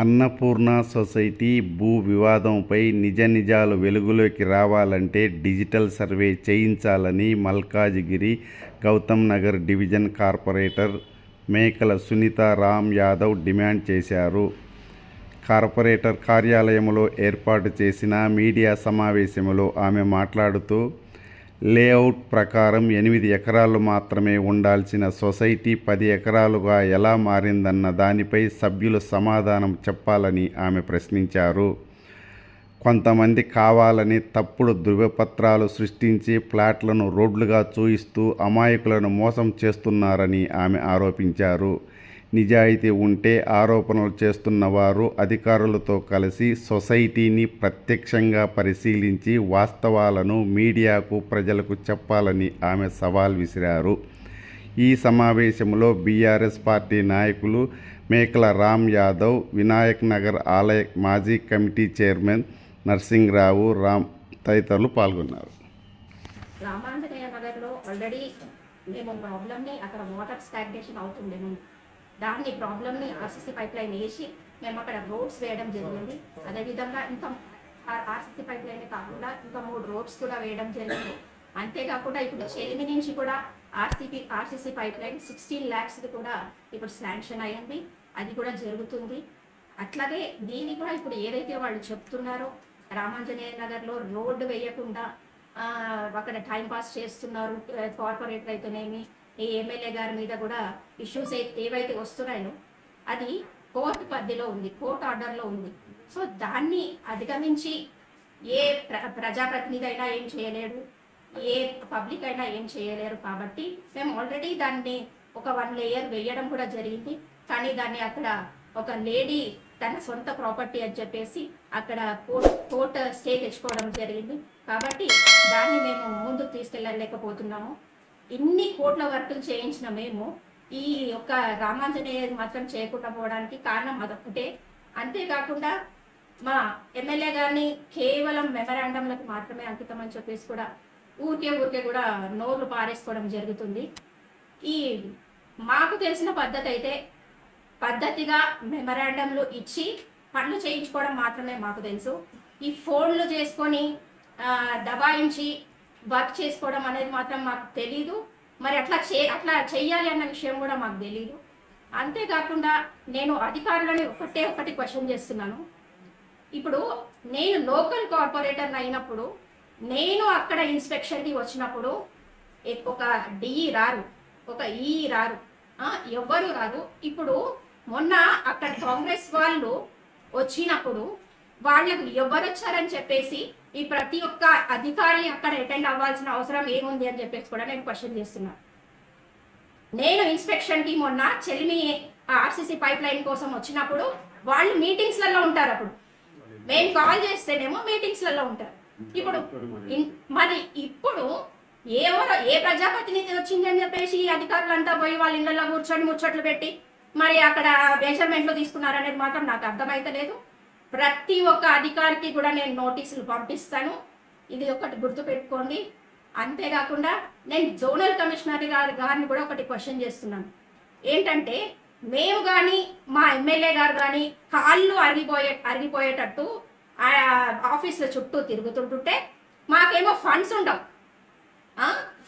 Annapurna society భూ వివాదంపై నిజాలు వెలుగులోకి రావాలంటే డిజిటల్ సర్వే చేయించాలని మల్కాజిగిరి గౌతమ్ నగర్ డివిజన్ కార్పొరేటర్ మేకల సునీత రామ్ యాదవ్ డిమాండ్ చేశారు. కార్పొరేటర్ కార్యాలయంలో ఏర్పాటు చేసిన మీడియా సమావేశంలో ఆమె మాట్లాడుతూ, లేఅవుట్ ప్రకారం 8 ఎకరాలు మాత్రమే ఉండాల్సిన సొసైటీ 10 ఎకరాలుగా ఎలా మారిందన్న దానిపై సభ్యులు సమాధానం చెప్పాలని ఆమె ప్రశ్నించారు. కొంతమంది కావాలని తప్పుడు ధృవపత్రాలు సృష్టించి ప్లాట్లను రోడ్లుగా చూయిస్తూ అమాయకులను మోసం చేస్తున్నారని ఆమె ఆరోపించారు. నిజాయితీ ఉంటే ఆరోపణలు చేస్తున్న వారు అధికారులతో కలిసి సొసైటీని ప్రత్యక్షంగా పరిశీలించి వాస్తవాలను మీడియాకు, ప్రజలకు చెప్పాలని ఆమె సవాల్ విసిరారు. ఈ సమావేశంలో బీఆర్ఎస్ పార్టీ నాయకులు మేకల రామ్ యాదవ్, వినాయక్ నగర్ ఆలయ మాజీ కమిటీ చైర్మన్ నర్సింగ్రావు, రామ్ తదితరులు పాల్గొన్నారు. రామాంజనేయ నగర్లో ఆల్రెడీ మేము ప్రాబ్లమ్ని అక్కడ వాటర్ స్టాగ్నేషన్ అవుతుండేమో దాన్ని ప్రాబ్లమ్ని ఆర్సీసీ పైప్ లైన్ వేసి మేము అక్కడ రోడ్స్ వేయడం జరిగింది. అదేవిధంగా ఇంకా ఆర్సీసీ పైప్ లైన్ కాకుండా ఇంకా 3 రోడ్స్ కూడా వేయడం జరిగింది. అంతేకాకుండా ఇప్పుడు చెలిమి నుంచి కూడా ఆర్సీసీ పైప్ లైన్ 16 lakhs కూడా ఇప్పుడు శాంక్షన్ అయ్యింది. అది కూడా జరుగుతుంది. అట్లాగే దీన్ని కూడా ఇప్పుడు ఏదైతే వాళ్ళు చెప్తున్నారో రామాంజనేయ నగర్లో రోడ్డు వేయకుండా అక్కడ టైంపాస్ చేస్తున్నారు, కార్పొరేటర్ అయితేనేమి ఈ ఎమ్మెల్యే గారి మీద కూడా ఇష్యూస్ ఏవైతే వస్తున్నాయో అది కోర్టు పరిధిలో ఉంది, కోర్టు ఆర్డర్లో ఉంది. సో దాన్ని అధిగమించి ఏ ప్రజాప్రతినిధి అయినా ఏం చేయలేడు, ఏ పబ్లిక్ అయినా ఏం చేయలేరు. కాబట్టి మేము ఆల్రెడీ దాన్ని ఒక 1 లేయర్ వేయడం కూడా జరిగింది. కానీ దాన్ని అక్కడ ఒక లేడీ తన సొంత ప్రాపర్టీ అని చెప్పేసి అక్కడ కోర్టు స్టే తెచ్చుకోవడం జరిగింది. కాబట్టి దాన్ని మేము ముందుకు తీసుకెళ్ళలేకపోతున్నాము. ఇన్ని కోట్ల వర్కులు చేయించిన మేము ఈ యొక్క రామాంజనేయ మాత్రం చేయకుండా పోవడానికి కారణం అదొకటే. అంతేకాకుండా మా ఎమ్మెల్యే గారిని కేవలం మెమరాండంలకు మాత్రమే అంకితం అని చెప్పేసి కూడా ఊరికే కూడా నోర్లు పారేసుకోవడం జరుగుతుంది. ఈ మాకు తెలిసిన పద్ధతి అయితే పద్ధతిగా మెమరాండంలు ఇచ్చి పనులు చేయించుకోవడం మాత్రమే మాకు తెలుసు. ఈ ఫోన్లు చేసుకొని దబాయించి వర్క్ చేసుకోవడం అనేది మాత్రం మాకు తెలీదు. మరి అట్లా చెయ్యాలి అన్న విషయం కూడా మాకు తెలీదు. అంతేకాకుండా నేను అధికారులని ఒకటి క్వశ్చన్ చేస్తున్నాను. ఇప్పుడు నేను లోకల్ కార్పొరేటర్ అయినప్పుడు, నేను అక్కడ ఇన్స్పెక్షన్కి వచ్చినప్పుడు ఒక డిఈ రారు, ఒక ఈఈ రారు, ఎవ్వరు రారు. ఇప్పుడు మొన్న అక్కడ కాంగ్రెస్ వాళ్ళు వచ్చినప్పుడు వాళ్ళకు ఎవరు వచ్చారని చెప్పేసి ఈ ప్రతి ఒక్క అధికారి అక్కడ అటెండ్ అవ్వాల్సిన అవసరం ఏముంది అని చెప్పేసి కూడా నేను క్వశ్చన్ చేస్తున్నాను. నేను ఇన్స్పెక్షన్కి మొన్న చెలిమి ఆర్సీసీ పైప్ లైన్ కోసం వచ్చినప్పుడు వాళ్ళు మీటింగ్స్లలో ఉంటారు. అప్పుడు మేము కాల్ చేస్తేనేమో మీటింగ్స్లలో ఉంటారు. ఇప్పుడు ఏ ప్రజాప్రతినిధి వచ్చింది అని చెప్పేసి అధికారులంతా పోయి వాళ్ళ ఇళ్లలో కూర్చొని ముచ్చట్లు పెట్టి మరి అక్కడ మెజర్మెంట్లు తీసుకున్నారనేది మాత్రం నాకు అర్థమైతలేదు. ప్రతి ఒక్క అధికారికి కూడా నేను నోటీసులు పంపిస్తాను. ఇది ఒకటి గుర్తుపెట్టుకోండి. అంతేకాకుండా నేను జోనల్ కమిషనర్ గారిని కూడా ఒకటి క్వశ్చన్ చేస్తున్నాను. ఏంటంటే మేము కానీ మా ఎమ్మెల్యే గారు కానీ కాళ్ళు అరిగిపోయేటట్టు ఆఫీసుల చుట్టూ తిరుగుతుంటుంటే మాకేమో ఫండ్స్ ఉండవు.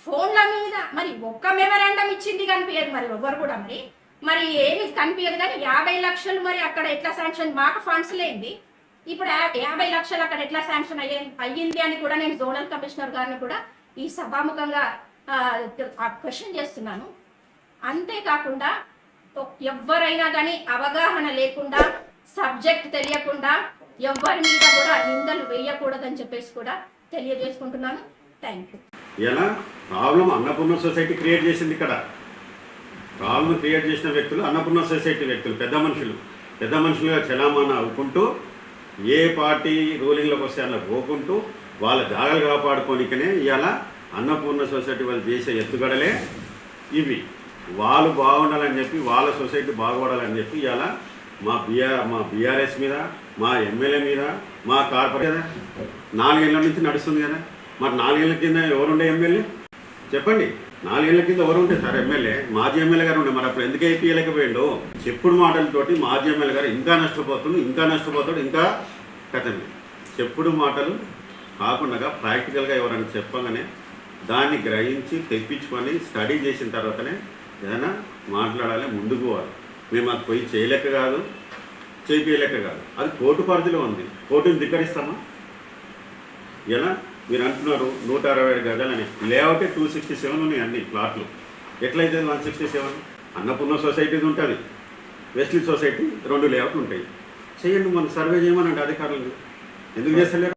ఫోన్ల మీద మరి ఒక్క మెమరాండం ఇచ్చింది కనిపించదు, మరి ఎవరు కూడా మరి ఏమి కనిపించదు. కానీ 50 లక్షలు మరి అక్కడ ఎట్లా శాంక్షన్, మాకు ఫండ్స్ లేనిది ఇప్పుడు 50 లక్షలు అక్కడ ఎట్లా శాంక్షన్ అయ్యింది అని కూడా నేను జోనల్ కమిషనర్ గారిని కూడా ఈ సభాముఖంగా క్వశ్చన్ చేస్తున్నాను. అంతేకాకుండా ఎవరైనా కానీ అవగాహన లేకుండా, సబ్జెక్ట్ తెలియకుండా ఎవరి మీద కూడా నిందలు వేయకూడదని చెప్పేసి కూడా తెలియజేసుకుంటున్నాను. Thank you. ఇలా ప్రాబ్లం అన్నపూర్ణ సొసైటీ క్రియేట్ చేసింది. ఇక్కడ ప్రాబ్లం క్రియేట్ చేసిన వ్యక్తులు అన్నపూర్ణ సొసైటీ వ్యక్తులు, పెద్ద మనుషులుగా చలామణి అవ్వుకుంటూ ఏ పార్టీ రూలింగ్లోకి వస్తే అలా పోకుంటూ వాళ్ళ జాగాలు కాపాడుకోనికనే ఇలా అన్నపూర్ణ సొసైటీ వాళ్ళు చేసే ఎత్తుగడలే ఇవి. వాళ్ళు బాగుండాలని చెప్పి, వాళ్ళ సొసైటీ బాగుపడాలని చెప్పి ఇలా మా బీఆర్ఎస్ మీద, మా ఎమ్మెల్యే మీద, మా కార్పొరేట్ 4 ఏళ్ళ నుంచి నడుస్తుంది కదా. మరి 4 ఏళ్ళ కింద ఎవరుండే ఎమ్మెల్యే? చెప్పండి. 4 ఏళ్ల కింద ఎవరు ఉంటే సార్ ఎమ్మెల్యే, మాజీ ఎమ్మెల్యే గారు ఉండే, మరి అప్పుడు ఎందుకు అయిపోయలేకపోయిండు? చెప్పుడు మాటలతోటి మాజీ ఎమ్మెల్యే గారు ఇంకా నష్టపోతాడు, ఇంకా కథమే. చెప్పుడు మాటలు కాకుండా ప్రాక్టికల్గా ఎవరైనా చెప్పగానే దాన్ని గ్రహించి తెప్పించుకొని స్టడీ చేసిన తర్వాతనే ఏదైనా మాట్లాడాలి, ముందుకు పోవాలి. మేము అది పోయి చేయలేక కాదు, చేయించలేక కాదు, అది కోర్టు పరిధిలో ఉంది. కోర్టుని ధిక్కరిస్తామా? ఎలా మీరు అంటున్నారు 167 గజాలని, లేఅవుటే 267 ఉన్నాయి అన్ని ప్లాట్లు. ఎట్లయితే 167? అన్నపూర్ణ సొసైటీది ఉంటుంది, వెస్ట్లీ సొసైటీ 2 లేఅవుట్లు ఉంటాయి. చేయండి, మన సర్వే చేయమనండి అధికారులు. ఎందుకు చేస్తలేరు?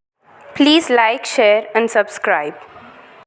Please like, share and subscribe.